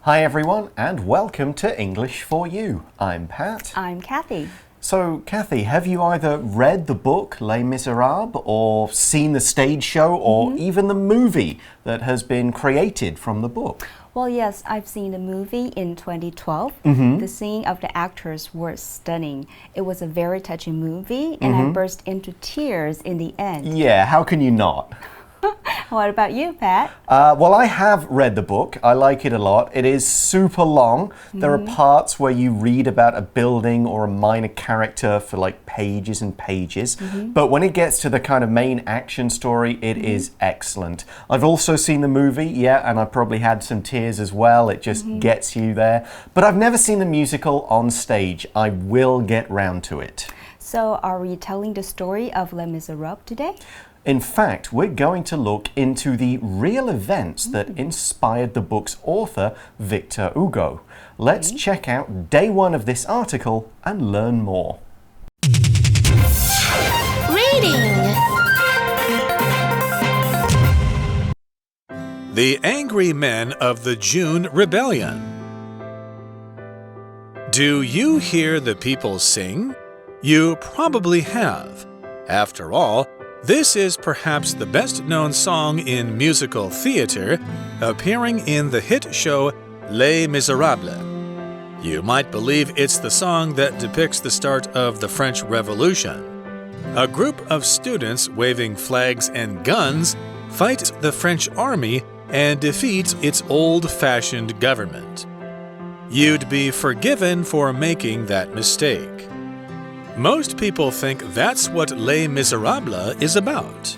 Hi everyone and welcome to English for You. I'm Pat. I'm Kathy. So, Kathy, have you either read the book Les Miserables or seen the stage show or even the movie that has been created from the book? Well, yes, I've seen the movie in 2012. The singing of the actors were stunning. It was a very touching movie and I burst into tears in the end. Yeah, how can you not? What about you, Pat? Well, I have read the book. I like it a lot. It is super long. There are parts where you read about a building or a minor character for like pages and pages. But when it gets to the kind of main action story, it is excellent. I've also seen the movie, yeah, and I probably had some tears as well. It just gets you there. But I've never seen the musical on stage. I will get round to it. So, are we telling the story of Les Miserables today? In fact, we're going to look into the real events that inspired the book's author, Victor Hugo. Let's check out day one of this article and learn more. Reading. The Angry Men of the June Rebellion. Do you hear the people sing? You probably have. After all, this is perhaps the best-known song in musical theater, appearing in the hit show Les Miserables. You might believe it's the song that depicts the start of the French Revolution. A group of students waving flags and guns fight the French army and defeat its old-fashioned government. You'd be forgiven for making that mistake. Most people think that's what Les Miserables is about.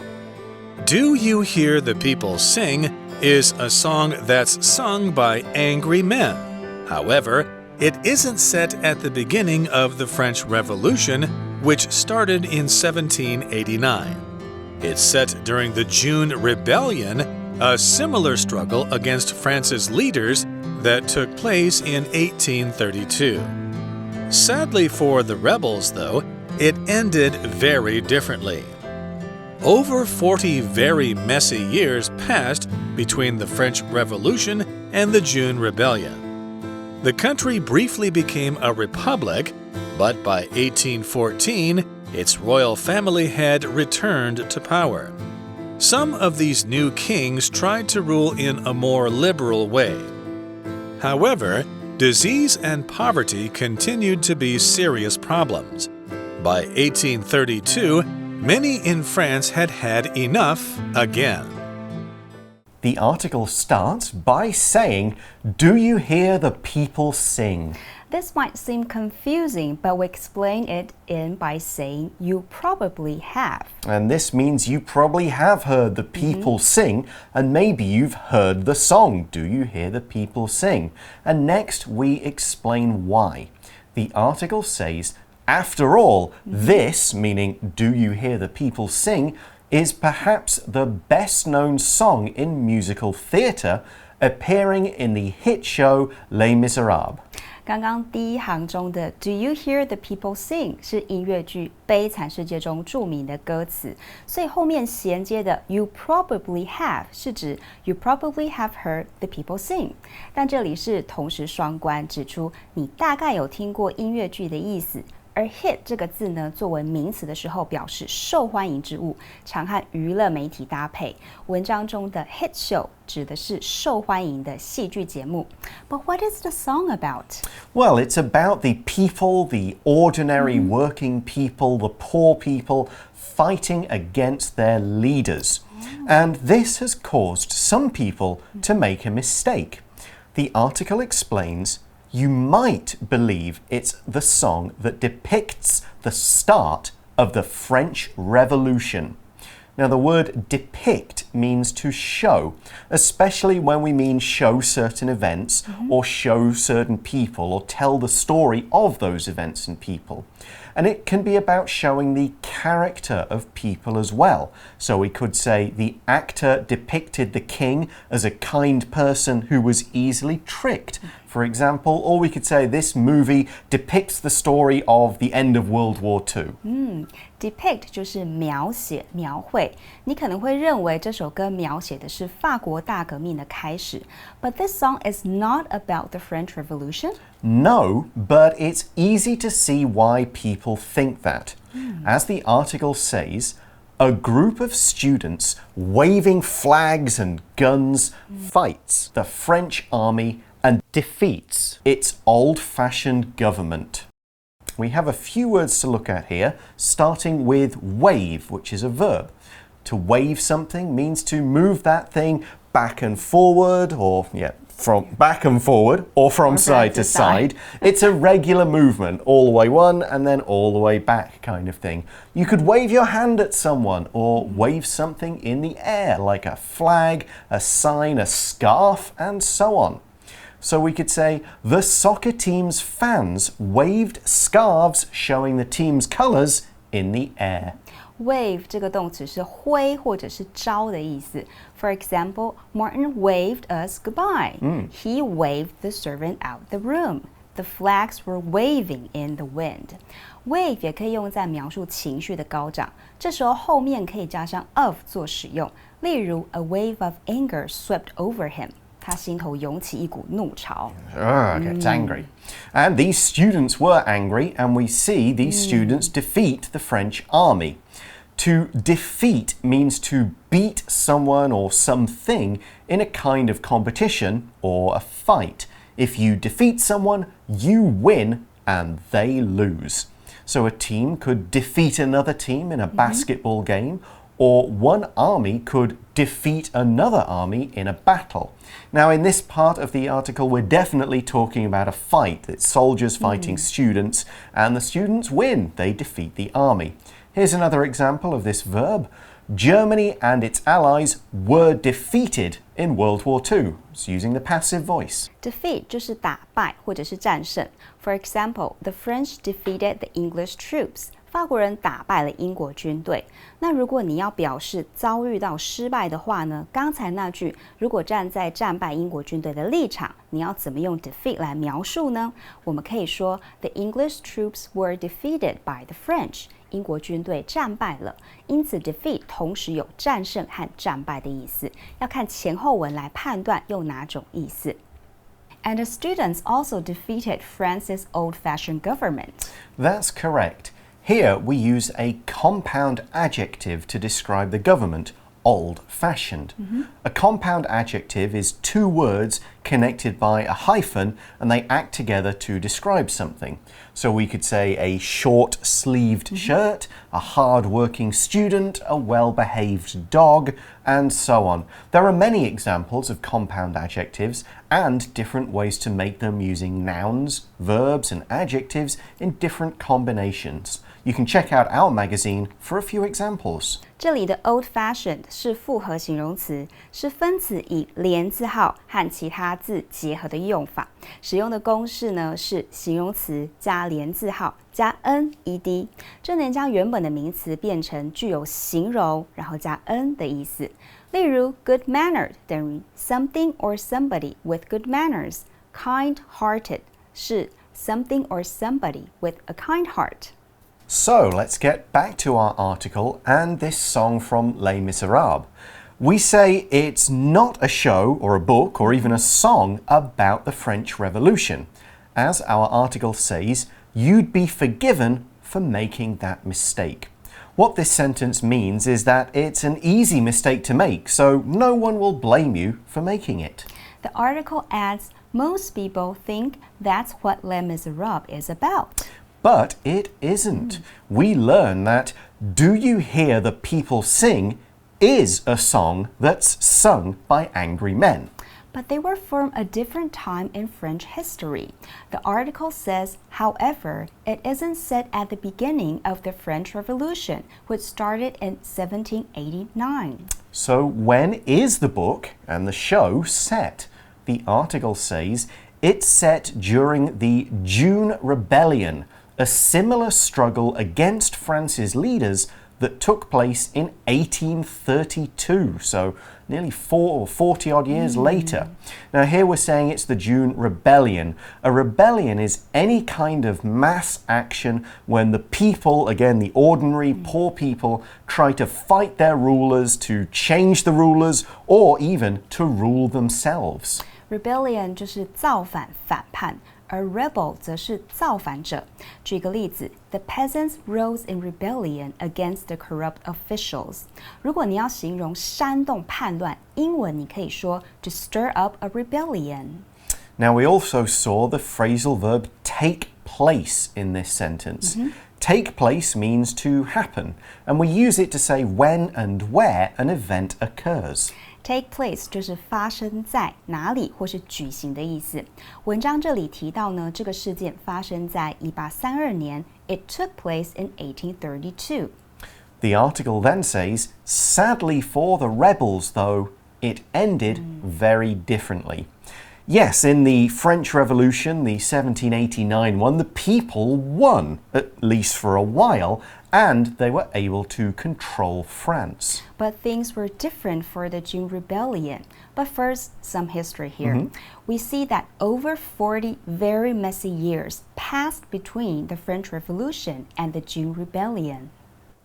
Do You Hear the People Sing is a song that's sung by angry men. However, it isn't set at the beginning of the French Revolution, which started in 1789. It's set during the June Rebellion, a similar struggle against France's leaders that took place in 1832. Sadly for the rebels, though, it ended very differently. Over 40 very messy years passed between the French Revolution and the June Rebellion. The country briefly became a republic, but by 1814, its royal family had returned to power. Some of these new kings tried to rule in a more liberal way. However, disease and poverty continued to be serious problems. By 1832, many in France had had enough again. The article starts by saying, "Do you hear the people sing?" This might seem confusing, but we explain it by saying you probably have. And this means you probably have heard the people sing, and maybe you've heard the song, Do You Hear the People Sing? And next we explain why. The article says, after all, this, meaning Do You Hear the People Sing, is perhaps the best-known song in musical theatre, appearing in the hit show Les Miserables. 刚刚第一行中的 Do you hear the people sing 是音乐剧《悲惨世界》中著名的歌词，所以后面衔接的 You probably have 是指 You probably have heard the people sing， 但这里是同时双关，指出你大概有听过音乐剧的意思。而 hit 这个字呢，作为名词的时候表示受欢迎之物，常和娱乐媒体搭配。文章中的 hit show 指的是受欢迎的戏剧节目。But what is the song about? Well, it's about the people, the ordinary working people, the poor people, fighting against their leaders. And this has caused some people to make a mistake. The article explains, you might believe it's the song that depicts the start of the French Revolution. Now, the word depict means to show, especially when we mean show certain events or show certain people or tell the story of those events and people. And it can be about showing the character of people as well. So we could say the actor depicted the king as a kind person who was easily tricked, for example, or we could say this movie depicts the story of the end of World War II. Depict 就是描写、描绘。你可能会认为这首歌描写的是法国大革命的开始 ，but this song is not about the French Revolution. No, but it's easy to see why people think that. As the article says, a group of students waving flags and guns fights the French army and defeats its old-fashioned government. We have a few words to look at here, starting with wave, which is a verb. To wave something means to move that thing back and forward, or from back and forward, or from side to side. It's a regular movement, all the way one and then all the way back kind of thing. You could wave your hand at someone or wave something in the air, like a flag, a sign, a scarf, and so on. So we could say, the soccer team's fans waved scarves showing the team's colors in the air. Wave 这个动词是挥或者是招的意思。For example, Martin waved us goodbye. He waved the servant out the room. The flags were waving in the wind. Wave 也可以用在描述情绪的高涨，这时候后面可以加上 of 做使用。例如 A wave of anger swept over him. 他心头涌起一股怒潮。Gets angry. And these students were angry, and we see these students defeat the French army. To defeat means to beat someone or something in a kind of competition or a fight. If you defeat someone, you win and they lose. So a team could defeat another team in a basketball game, or one army could defeat another army in a battle. Now, in this part of the article, we're definitely talking about a fight. It's soldiers fighting students, and the students win. They defeat the army. Here's another example of this verb. Germany and its allies were defeated in World War II. It's using the passive voice. Defeat 就是打败或者是战胜。For example, the French defeated the English troops. 法国人打败了英国军队。那如果你要表示遭遇到失败的话呢？刚才那句如果站在战败英国军队的立场，你要怎么用 defeat 来描述呢？我们可以说 The English troops were defeated by the French. 英国军队战败了，因此 defeat 同时有战胜和战败的意思，要看前后文来判断用哪种意思。And the students also defeated France's old-fashioned government. That's correct. Here we use a compound adjective to describe the government, old-fashioned. A compound adjective is two words connected by a hyphen and they act together to describe something. So we could say a short-sleeved shirt, a hard-working student, a well-behaved dog, and so on. There are many examples of compound adjectives and different ways to make them using nouns, verbs, and adjectives in different combinations. You can check out our magazine for a few examples. 这里的 old-fashioned 是复合形容词，是分词以连字号和其他字结合的用法。使用的公式呢是形容词加连字号加 n-ed， 这能将原本的名词变成具有形容然后加 n 的意思。例如 good-mannered 等于 something or somebody with good manners， kind-hearted 是 something or somebody with a kind heart。So let's get back to our article and this song from Les Miserables. We say it's not a show or a book or even a song about the French Revolution. As our article says, you'd be forgiven for making that mistake. What this sentence means is that it's an easy mistake to make, so no one will blame you for making it. The article adds, most people think that's what Les Miserables is about. But it isn't. We learn that Do You Hear the People Sing is a song that's sung by angry men. But they were from a different time in French history. The article says, however, it isn't set at the beginning of the French Revolution, which started in 1789. So when is the book and the show set? The article says it's set during the June Rebellion, a similar struggle against France's leaders that took place in 1832, so nearly 40 odd years later. Now here we're saying it's the June Rebellion. A rebellion is any kind of mass action when the people, again the ordinary poor people, try to fight their rulers, to change the rulers, or even to rule themselves. Rebellion 就是造反、反叛，而 rebel 则是造反者。举个例子 ，The peasants rose in rebellion against the corrupt officials。如果你要形容煽动叛乱，英文你可以说 to stir up a rebellion。Now we also saw the phrasal verb take place in this sentence. Take place means to happen, and we use it to say when and where an event occurs. Take place 就是发生在哪里或是举行的意思。文章这里提到呢，这个事件发生在1832年。It took place in 1832. The article then says, sadly for the rebels, though, it ended very differently. Yes, in the French Revolution, the 1789 one, the people won, at least for a while, and they were able to control France. But things were different for the June Rebellion. But first, some history here. We see that over 40 very messy years passed between the French Revolution and the June Rebellion.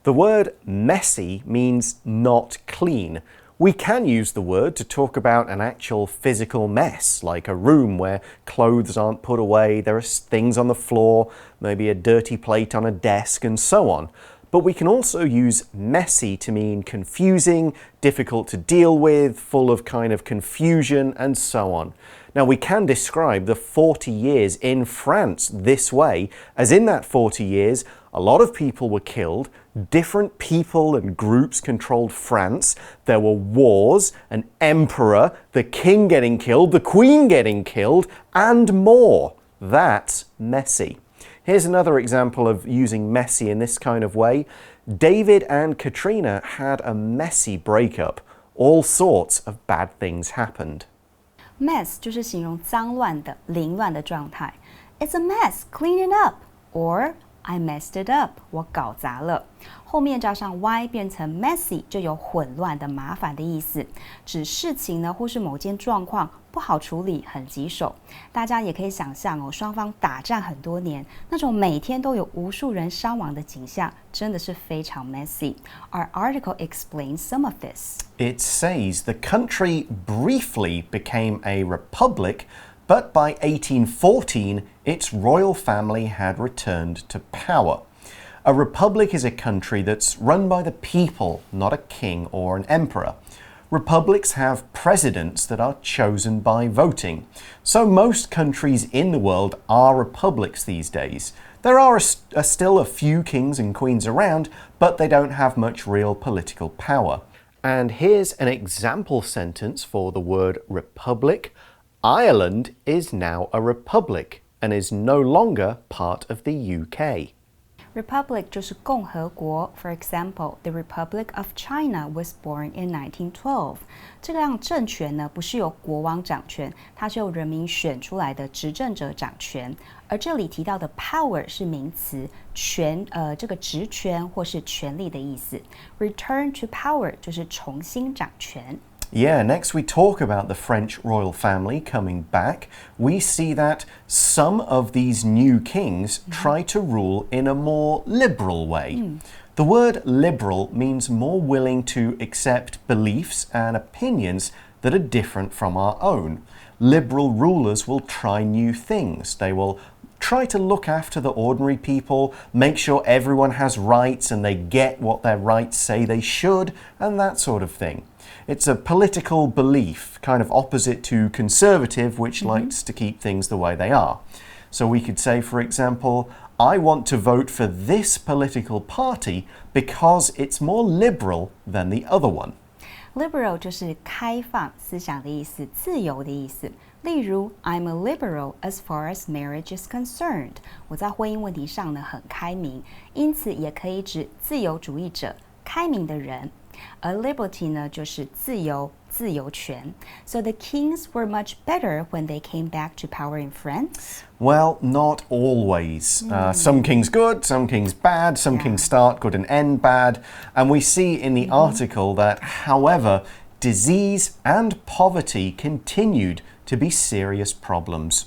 The word messy means not clean. We can use the word to talk about an actual physical mess, like a room where clothes aren't put away, there are things on the floor, maybe a dirty plate on a desk, and so on. But we can also use messy to mean confusing, difficult to deal with, full of kind of confusion, and so on. Now, we can describe the 40 years in France this way, as in that 40 years, a lot of people were killed, different people and groups controlled France, there were wars, an emperor, the king getting killed, the queen getting killed, and more. That's messy. Here's another example of using messy in this kind of way. David and Katrina had a messy breakup. All sorts of bad things happened. Mess 就是形容脏乱的、凌乱的状态。It's a mess, clean it up. Or I messed it up. 我搞砸了。后面加上 y 变成 messy 就有混乱的、麻烦的意思，指事情呢或是某件状况不好处理，很棘手。大家也可以想象哦，双方打战很多年，那种每天都有无数人伤亡的景象，真的是非常 messy. Our article explains some of this. It says the country briefly became a republic, but by 1814, its royal family had returned to power. A republic is a country that's run by the people, not a king or an emperor. Republics have presidents that are chosen by voting. So most countries in the world are republics these days. There are still a few kings and queens around, but they don't have much real political power. And here's an example sentence for the word republic. Ireland is now a republic and is no longer part of the UK. Republic 就是共和国。For example, the Republic of China was born in 1912. 这个样政权呢，不是由国王掌权，它是由人民选出来的执政者掌权。而这里提到的 power 是名词，这个职权或是权力的意思。Return to power 就是重新掌权。Yeah, next we talk about the French royal family coming back. We see that some of these new kings try to rule in a more liberal way. The word liberal means more willing to accept beliefs and opinions that are different from our own. Liberal rulers will try new things. They will try to look after the ordinary people, make sure everyone has rights and they get what their rights say they should, and that sort of thing. It's a political belief, kind of opposite to conservative, which likes to keep things the way they are. So we could say, for example, I want to vote for this political party because it's more liberal than the other one. Liberal 就是开放思想的意思，自由的意思。例如 I'm a liberal as far as marriage is concerned. 我在婚姻问题上呢很开明，因此也可以指自由主义者、开明的人。而 liberty 呢就是自由权。So the kings were much better when they came back to power in France? Well, not always. Some kings good, some kings bad, some kings start good and end bad. And we see in the article that, however, disease and poverty continued to be serious problems.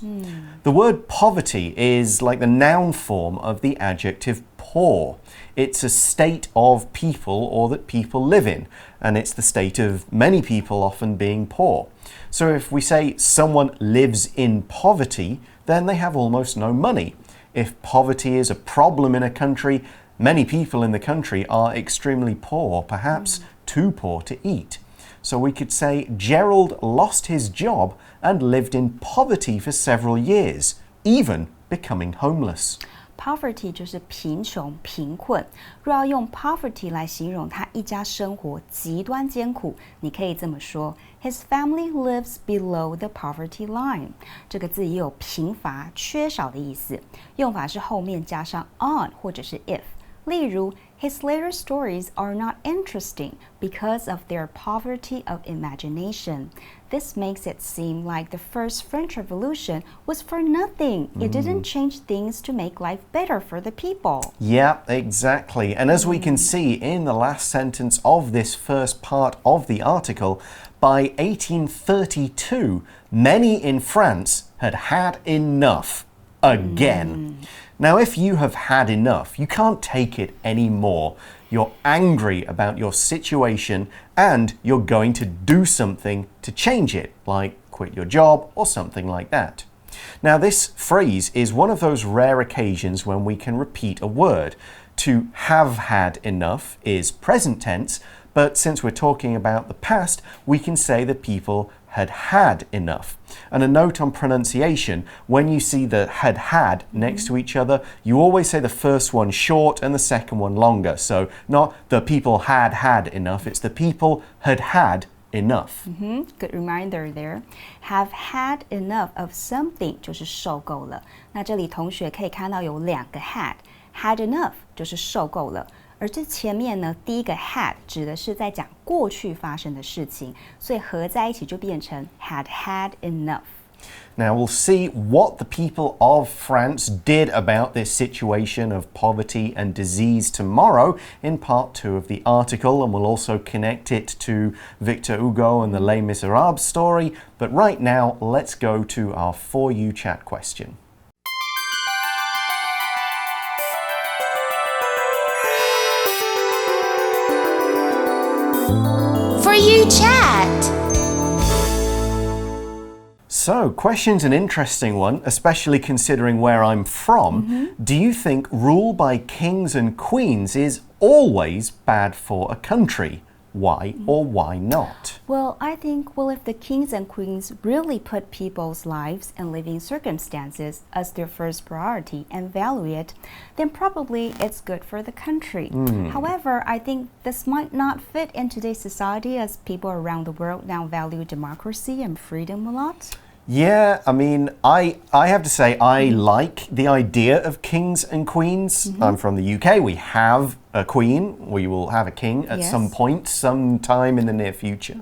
The word poverty is like the noun form of the adjective poor. It's a state of people or that people live in, and it's the state of many people often being poor. So if we say someone lives in poverty, then they have almost no money. If poverty is a problem in a country, many people in the country are extremely poor, perhaps too poor to eat. So we could say Gerald lost his job and lived in poverty for several years, even becoming homeless. Poverty 就是贫穷、贫困。若要用 poverty 来形容他一家生活极端艰苦，你可以这么说 ：His family lives below the poverty line。这个字也有贫乏、缺少的意思，用法是后面加上 on 或者是 if。例如 His later stories are not interesting because of their poverty of imagination. This makes it seem like the first French Revolution was for nothing. It didn't change things to make life better for the people. Yeah, exactly. And as we can see in the last sentence of this first part of the article, by 1832, many in France had had enough again. Now, if you have had enough, you can't take it anymore. You're angry about your situation and you're going to do something to change it, like quit your job or something like that. Now, this phrase is one of those rare occasions when we can repeat a word. To have had enough is present tense, but since we're talking about the past, we can say that people had had enough. And a note on pronunciation, when you see the had next to each other, you always say the first one short and the second one longer. So not the people had enough, it's the people had had enough. Good reminder there. Have had enough of something 就是受够了。那这里同学可以看到有两个 had enough 就是受够了。而这前面呢，第一个 had 指的是在讲过去发生的事情，所以合在一起就变成 had enough. Now we'll see what the people of France did about this situation of poverty and disease tomorrow in part 2 of the article, and we'll also connect it to Victor Hugo and the Les Miserables story. But right now, let's go to our For You chat question. For You chat. So, question's an interesting one, especially considering where I'm from. Do you think rule by kings and queens is always bad for a country? Why or why not? Well, I think, if the kings and queens really put people's lives and living circumstances as their first priority and value it, then probably it's good for the country. However, I think this might not fit in today's society as people around the world now value democracy and freedom a lot. Yeah, I mean, I have to say I like the idea of kings and queens. I'm from the UK. We have a queen. We will have a king at some point, sometime in the near future.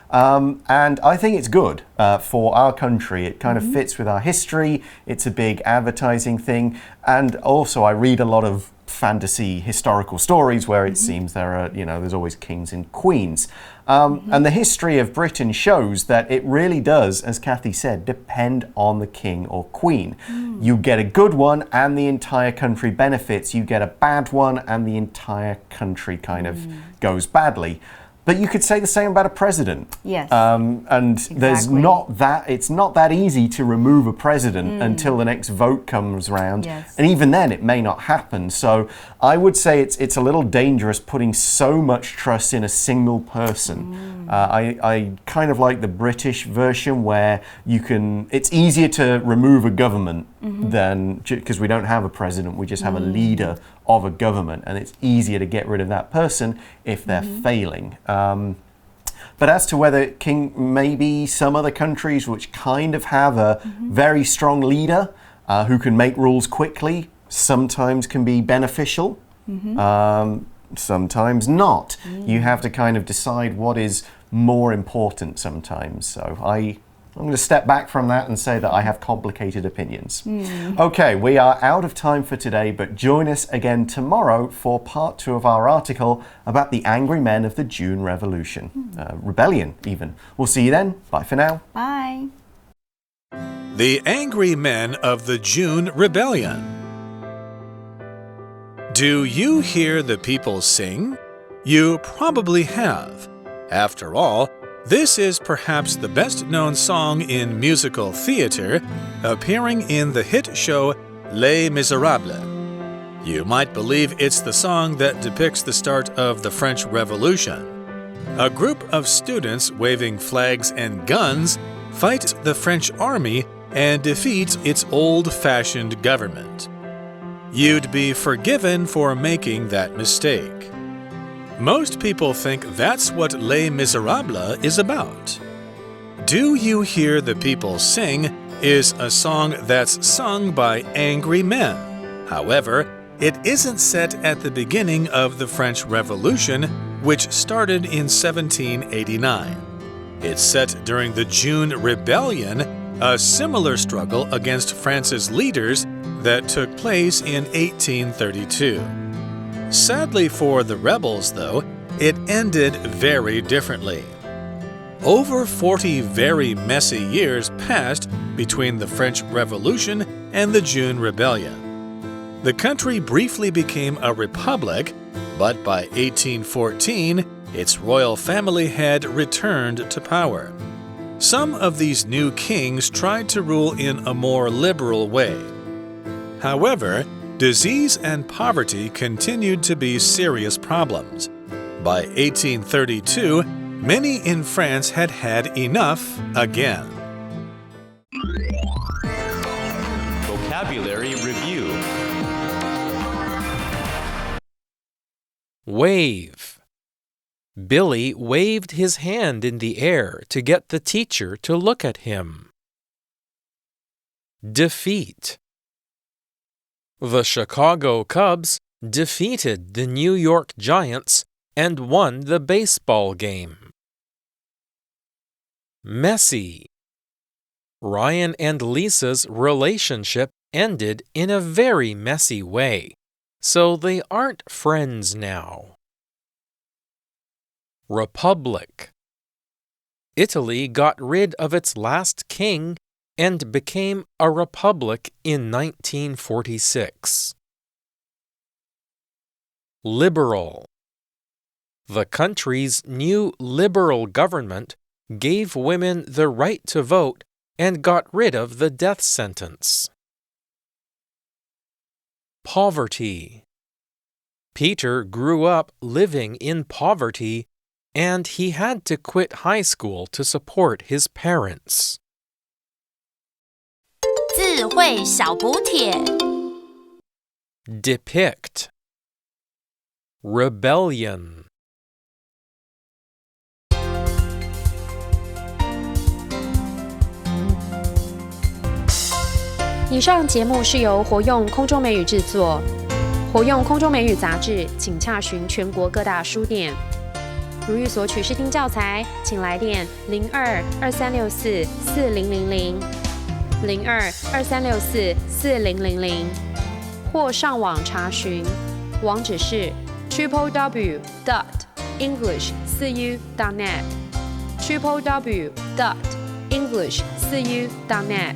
And I think it's good for our country. It kind of fits with our history. It's a big advertising thing. And also I read a lot of fantasy historical stories where it seems there are, there's always kings and queens. And the history of Britain shows that it really does, as Kathy said, depend on the king or queen. You get a good one and the entire country benefits. You get a bad one and the entire country kind of goes badly. But you could say the same about a president. Yes. And Exactly. it's not that easy to remove a president until the next vote comes around. Yes. And even then it may not happen. So I would say it's a little dangerous putting so much trust in a single person. I kind of like the British version where it's easier to remove a government than, because we don't have a president, we just have a leader of a government, and it's easier to get rid of that person if they're failing. But as to whether maybe some other countries which kind of have a very strong leader who can make rules quickly, sometimes can be beneficial. sometimes not. You have to kind of decide what is more important sometimes. So I'm going to step back from that and say that I have complicated opinions. Okay, we are out of time for today, but join us again tomorrow for part 2 of our article about the angry men of the June Revolution. Rebellion, even. We'll see you then. Bye for now. Bye. The Angry Men of the June Rebellion. Do you hear the people sing? You probably have. After all, this is perhaps the best-known song in musical theater, appearing in the hit show Les Miserables. You might believe it's the song that depicts the start of the French Revolution. A group of students waving flags and guns fight the French army and defeat its old-fashioned government. You'd be forgiven for making that mistake. Most people think that's what Les Miserables is about. Do You Hear the People Sing is a song that's sung by angry men. However, it isn't set at the beginning of the French Revolution, which started in 1789. It's set during the June Rebellion, a similar struggle against France's leaders that took place in 1832. Sadly for the rebels, though, it ended very differently. Over 40 very messy years passed between the French Revolution and the June Rebellion. The country briefly became a republic, but by 1814, its royal family had returned to power. Some of these new kings tried to rule in a more liberal way. However, disease and poverty continued to be serious problems. By 1832, many in France had had enough again. Vocabulary Review. Wave. Billy waved his hand in the air to get the teacher to look at him. Defeat. The Chicago Cubs defeated the New York Giants and won the baseball game. Messy. Ryan and Lisa's relationship ended in a very messy way, so they aren't friends now. Republic. Italy got rid of its last king and became a republic in 1946. Liberal. The country's new liberal government gave women the right to vote and got rid of the death sentence. Poverty. Peter grew up living in poverty, and he had to quit high school to support his parents. 智慧小补帖 Depict. Rebellion. 以上节目是由活用空中美语制作。活用空中美语杂志，请洽询全国各大书店。如欲索取试听教材，请来电02-2364-4000 02-2364-4000，或上网查询，网址是 www.english4u.net www.english4u.net